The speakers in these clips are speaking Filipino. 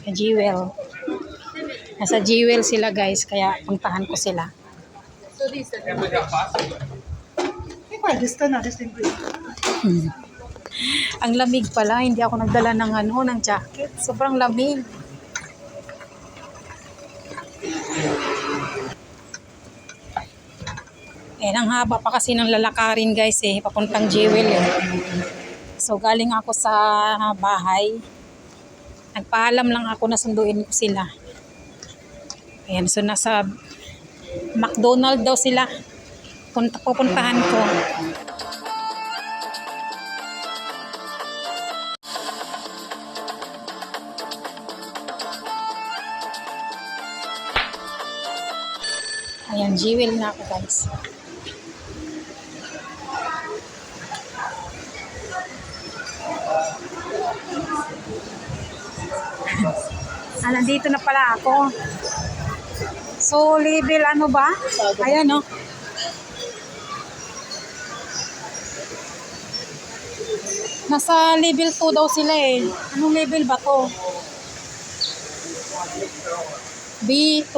Jewel. Nasa Jewel sila guys, kaya puntahan ko sila. Ang lamig pala, hindi ako nagdala ng ng jacket. Sobrang lamig. Ang haba pa kasi ng lalakarin guys papuntang Jewel So galing ako sa bahay. Nagpaalam lang ako na sunduin ko sila. Ayan, so nasa McDonald's daw sila. Pupuntahan ko. Ayan, Jewel na ako guys. Nandito na pala ako. So, level ano ba? Ayan, no? Nasa level 2 daw sila Anong level ba to? B2.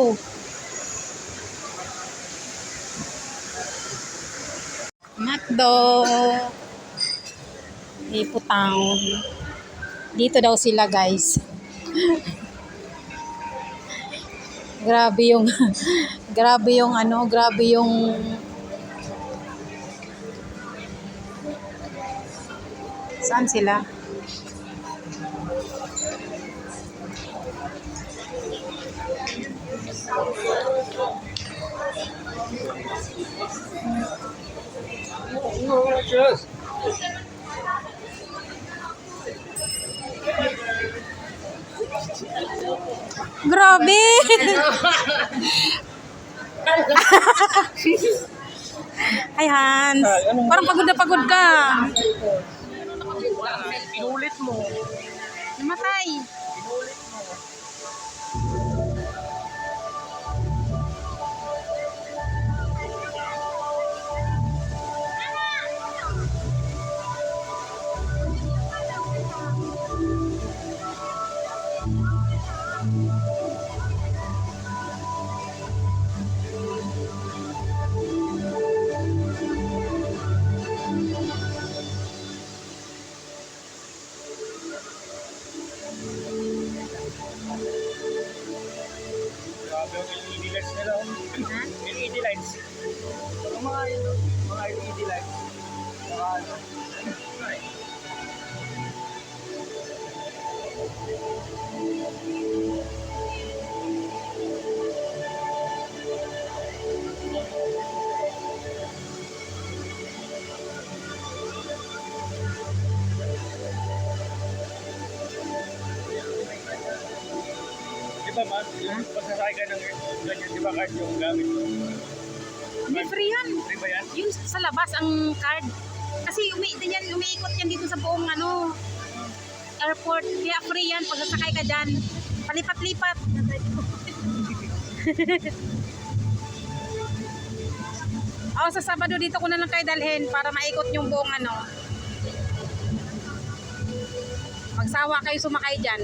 McDo. Town. Dito daw sila guys. Grabe yung grabe yung saan sila? Grabe! Hi Hans! Parang pagod na pagod ka. Inulit mo. Namatay. Inulit mo. LED lights nila. LED lights. Yung mga LED lights. Mga ano. Diba ma? Yung pagsasakay ka ng ganyan, di ba card yung gamit mo? Hindi free yan. Free ba yan? Yung sa labas ang card. Kasi umiikot yan dito sa buong airport. Kaya free yan pag sasakay ka dyan. Palipat-lipat. Sa Sabado dito ko na lang kayo dalhin para maikot yung buong Magsawa kayo sumakay dyan.